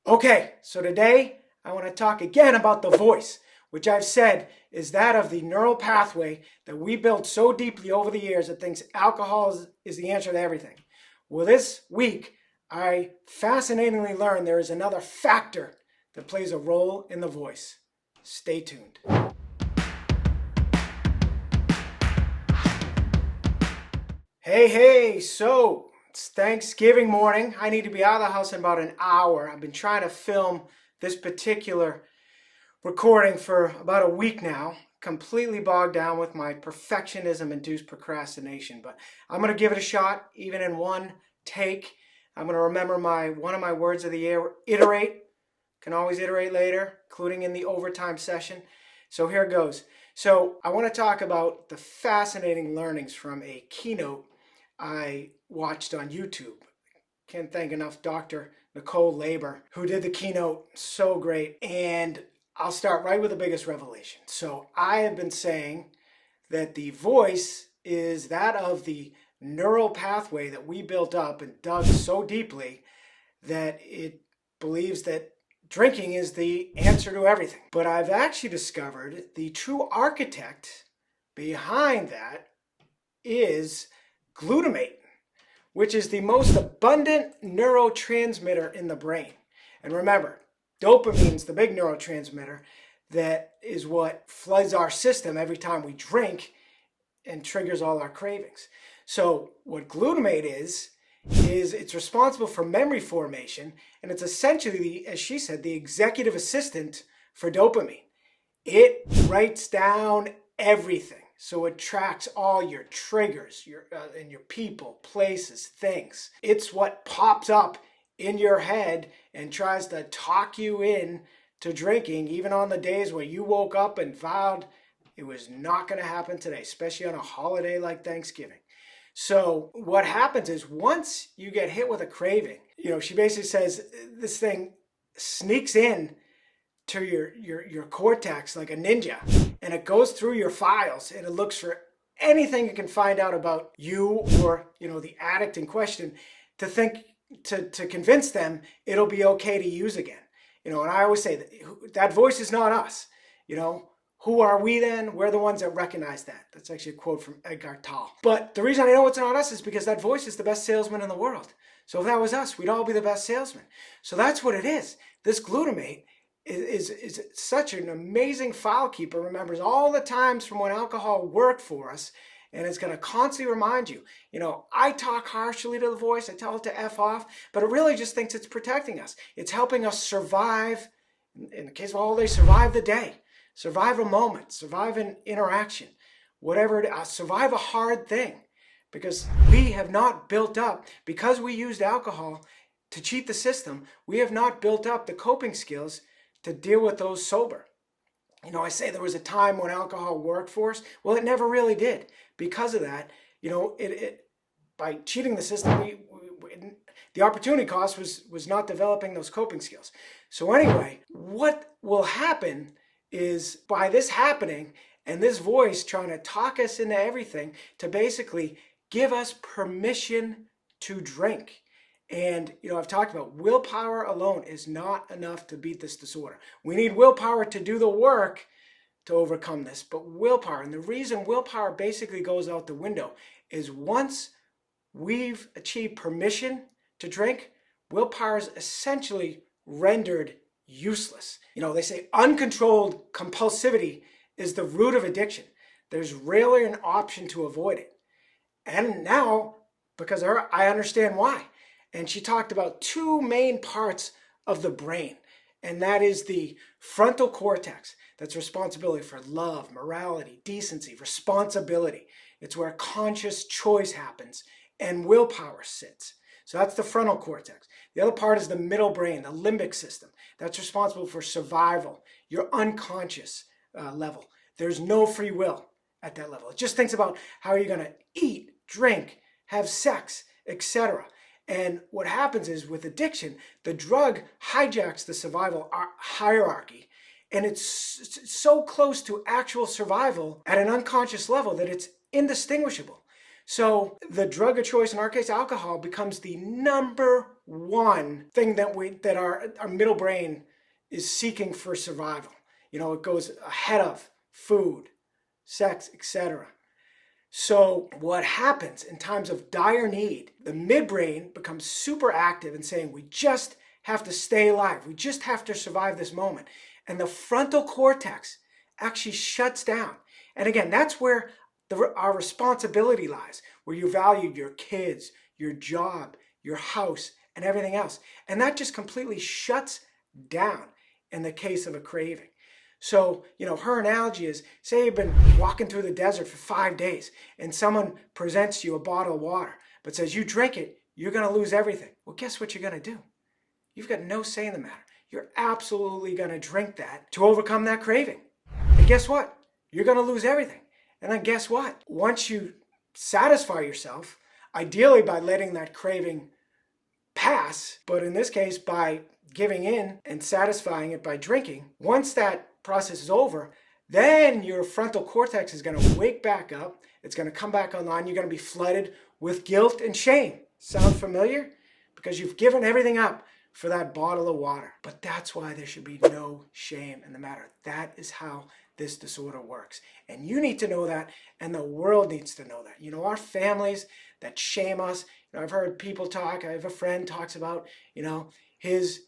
Okay, so today I want to talk again about the voice, which I've said is that of the neural pathway that we built so deeply over the years that thinks alcohol is the answer to everything. Well, this week I fascinatingly learned there is another factor that plays a role in the voice. Stay tuned. Hey, so it's Thanksgiving morning. I need to be out of the house in about an hour. I've been trying to film this particular recording for about a week now, completely bogged down with my perfectionism-induced procrastination, but I'm going to give it a shot, even in one take. I'm going to remember one of my words of the year, iterate. Can always iterate later, including in the overtime session. So here it goes. So I want to talk about the fascinating learnings from a keynote I watched on YouTube. Can't thank enough Dr. Nicole Labor, who did the keynote. So great. And I'll start right with the biggest revelation. So I have been saying that the voice is that of the neural pathway that we built up and dug so deeply that it believes that drinking is the answer to everything. But I've actually discovered the true architect behind that is glutamate, which is the most abundant neurotransmitter in the brain. And remember, dopamine is the big neurotransmitter that is what floods our system every time we drink and triggers all our cravings. So what glutamate is it's responsible for memory formation, and it's essentially, as she said, the executive assistant for dopamine. It writes down everything. So it tracks all your triggers, and your people, places, things. It's what pops up in your head and tries to talk you in to drinking, even on the days where you woke up and vowed it was not going to happen today, especially on a holiday like Thanksgiving. So what happens is once you get hit with a craving, she basically says this thing sneaks in to your cortex like a ninja, and it goes through your files and it looks for anything it can find out about you or the addict in question to convince them it'll be okay to use again. And I always say that voice is not us. Who are we then? We're the ones that recognize that. That's actually a quote from Eckhart Tolle. But the reason I know it's not us is because that voice is the best salesman in the world. So if that was us, we'd all be the best salesmen. So that's what it is. This glutamate is such an amazing file keeper, remembers all the times from when alcohol worked for us, and it's going to constantly remind you. I talk harshly to the voice, I tell it to F off, but it really just thinks it's protecting us. It's helping us survive, in the case of a holiday, survive the day, survive a moment, survive an interaction, whatever it is, survive a hard thing, because we have not built up, because we used alcohol to cheat the system, we have not built up the coping skills to deal with those sober. I say there was a time when alcohol worked for us. Well, it never really did. Because of that, by cheating the system, the opportunity cost was not developing those coping skills. So anyway, what will happen is by this happening and this voice trying to talk us into everything to basically give us permission to drink. And, I've talked about willpower alone is not enough to beat this disorder. We need willpower to do the work to overcome this. But willpower, and the reason willpower basically goes out the window is once we've achieved permission to drink, willpower is essentially rendered useless. They say uncontrolled compulsivity is the root of addiction. There's rarely an option to avoid it. And now, because of her, I understand why. And she talked about two main parts of the brain, and that is the frontal cortex, that's responsibility for love, morality, decency, responsibility. It's where conscious choice happens and willpower sits. So that's the frontal cortex. The other part is the middle brain, the limbic system. That's responsible for survival, your unconscious level. There's no free will at that level. It just thinks about how you're going to eat, drink, have sex, etc. And what happens is with addiction, the drug hijacks the survival hierarchy, and it's so close to actual survival at an unconscious level that it's indistinguishable. So the drug of choice, in our case, alcohol, becomes the number one thing that our middle brain is seeking for survival. It goes ahead of food, sex, etc. So what happens in times of dire need, the midbrain becomes super active and saying, we just have to stay alive. We just have to survive this moment. And the frontal cortex actually shuts down. And again, that's where our responsibility lies, where you value your kids, your job, your house, and everything else. And that just completely shuts down in the case of a craving. So, her analogy is, say you've been walking through the desert for 5 days and someone presents you a bottle of water, but says you drink it, you're going to lose everything. Well, guess what you're going to do? You've got no say in the matter. You're absolutely going to drink that to overcome that craving. And guess what? You're going to lose everything. And then guess what? Once you satisfy yourself, ideally by letting that craving pass, but in this case by giving in and satisfying it by drinking, once that process is over, then your frontal cortex is going to wake back up. It's going to come back online. You're going to be flooded with guilt and shame. Sound familiar? Because you've given everything up for that bottle of water. But that's why there should be no shame in the matter. That is how this disorder works. And you need to know that, and the world needs to know that. Our families that shame us. I've heard people talk. I have a friend talks about, his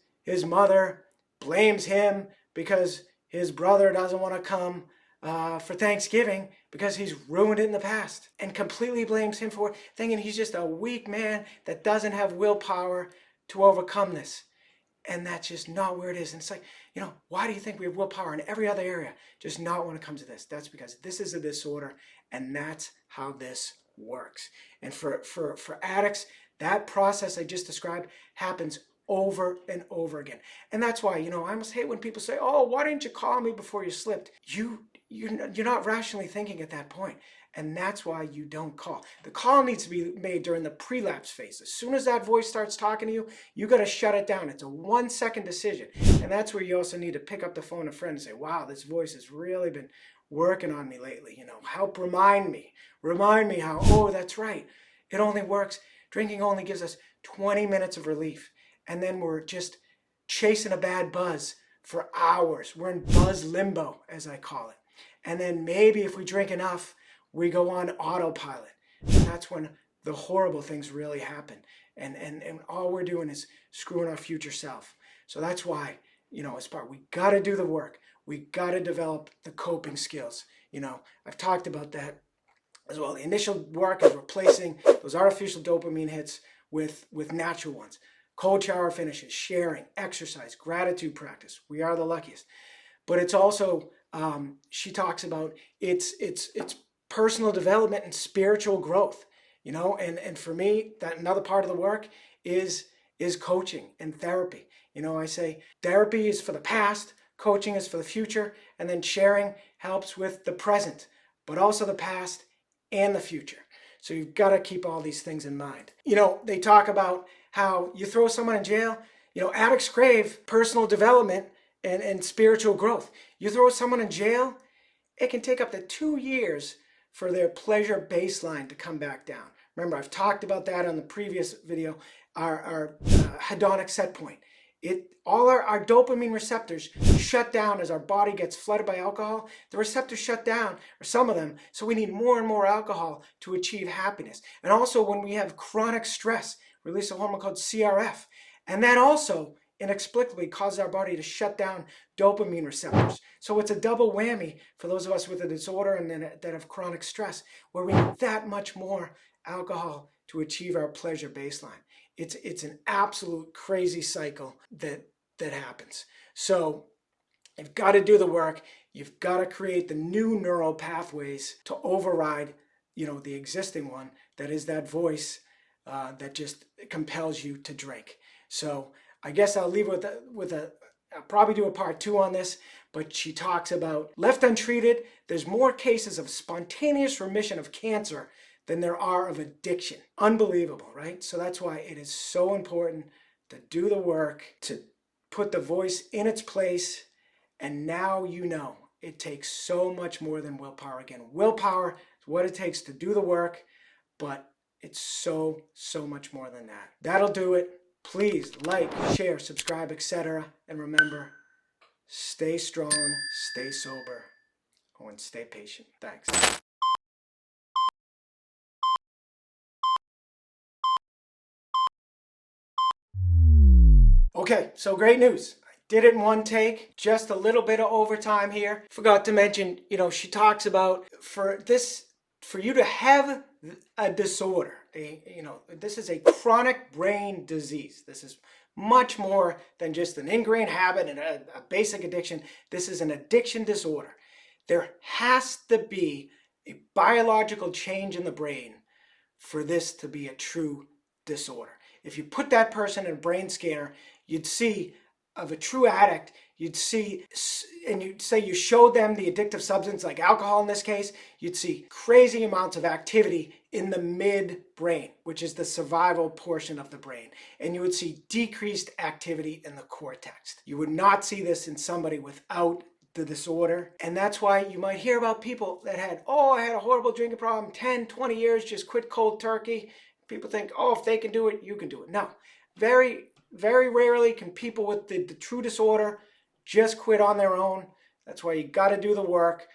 mother blames him because his brother doesn't want to come for Thanksgiving because he's ruined it in the past, and completely blames him for it, thinking he's just a weak man that doesn't have willpower to overcome this. And that's just not where it is. And it's like, why do you think we have willpower in every other area? Just not when it comes to this. That's because this is a disorder, and that's how this works. And for addicts, that process I just described happens over and over again. And that's why, I almost hate when people say, oh, why didn't you call me before you slipped? You're not rationally thinking at that point. And that's why you don't call. The call needs to be made during the prelapse phase. As soon as that voice starts talking to you, you got to shut it down. It's a 1-second decision. And that's where you also need to pick up the phone to a friend and say, wow, this voice has really been working on me lately. Help remind me how, oh, that's right. It only works. Drinking only gives us 20 minutes of relief. And then we're just chasing a bad buzz for hours. We're in buzz limbo, as I call it. And then maybe if we drink enough, we go on autopilot. And that's when the horrible things really happen. And all we're doing is screwing our future self. So that's why, as part, we got to do the work. We got to develop the coping skills. I've talked about that as well. The initial work is replacing those artificial dopamine hits with natural ones. Cold shower finishes, sharing, exercise, gratitude practice. We are the luckiest. But it's also, she talks about it's personal development and spiritual growth, and for me, that another part of the work is coaching and therapy. I say therapy is for the past, coaching is for the future, and then sharing helps with the present, but also the past and the future. So you've got to keep all these things in mind. They talk about how you throw someone in jail. Addicts crave personal development and spiritual growth. You throw someone in jail, it can take up to 2 years for their pleasure baseline to come back down. Remember, I've talked about that on the previous video, our hedonic set point. All our dopamine receptors shut down as our body gets flooded by alcohol. The receptors shut down, or some of them, so we need more and more alcohol to achieve happiness. And also when we have chronic stress, release a hormone called CRF. And that also inexplicably causes our body to shut down dopamine receptors. So it's a double whammy for those of us with a disorder and then that have chronic stress, where we need that much more alcohol to achieve our pleasure baseline. It's an absolute crazy cycle that happens. So you've got to do the work. You've got to create the new neural pathways to override, the existing one that is that voice that just compels you to drink. So I guess I'll leave with I'll probably do a part 2 on this, but she talks about left untreated, there's more cases of spontaneous remission of cancer than there are of addiction. Unbelievable, right? So that's why it is so important to do the work, to put the voice in its place, and now it takes so much more than willpower. Again, willpower is what it takes to do the work, but it's so much more than that. That'll do it. Please like, share, subscribe, etc. And remember, stay strong, stay sober, and stay patient. Thanks. Okay, so great news. I did it in one take, just a little bit of overtime here. Forgot to mention, she talks about for you to have a disorder, this is a chronic brain disease. This is much more than just an ingrained habit and a basic addiction. This is an addiction disorder. There has to be a biological change in the brain for this to be a true disorder. If you put that person in a brain scanner, you'd see of a true addict, you'd see, and you'd say you showed them the addictive substance like alcohol in this case, you'd see crazy amounts of activity in the midbrain, which is the survival portion of the brain. And you would see decreased activity in the cortex. You would not see this in somebody without the disorder. And that's why you might hear about people that had, I had a horrible drinking problem, 10, 20 years, just quit cold turkey. People think, if they can do it, you can do it. No, very, very rarely can people with the true disorder just quit on their own. That's why you got to do the work.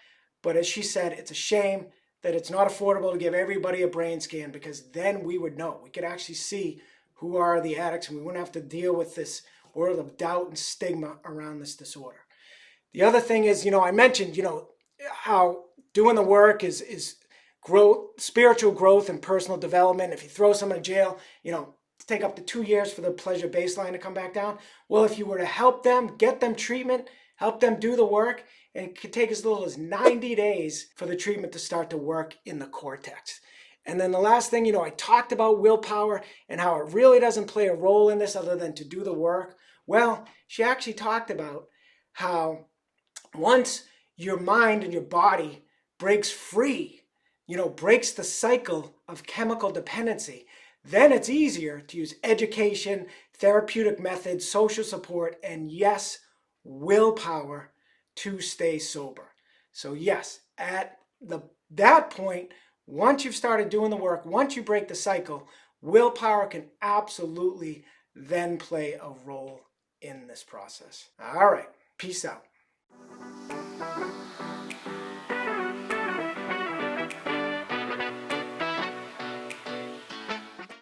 But as she said, it's a shame that it's not affordable to give everybody a brain scan, because then we would know. We could actually see who are the addicts, and we wouldn't have to deal with this world of doubt and stigma around this disorder. The other thing is, I mentioned, how doing the work is growth, spiritual growth and personal development. If you throw someone in jail, take up to 2 years for the pleasure baseline to come back down. Well, if you were to help them, get them treatment, help them do the work, and it could take as little as 90 days for the treatment to start to work in the cortex. And then the last thing, I talked about willpower and how it really doesn't play a role in this other than to do the work. Well, she actually talked about how once your mind and your body breaks free, breaks the cycle of chemical dependency, then it's easier to use education, therapeutic methods, social support, and yes, willpower to stay sober. So yes, at that point, once you've started doing the work, once you break the cycle, willpower can absolutely then play a role in this process. All right, peace out.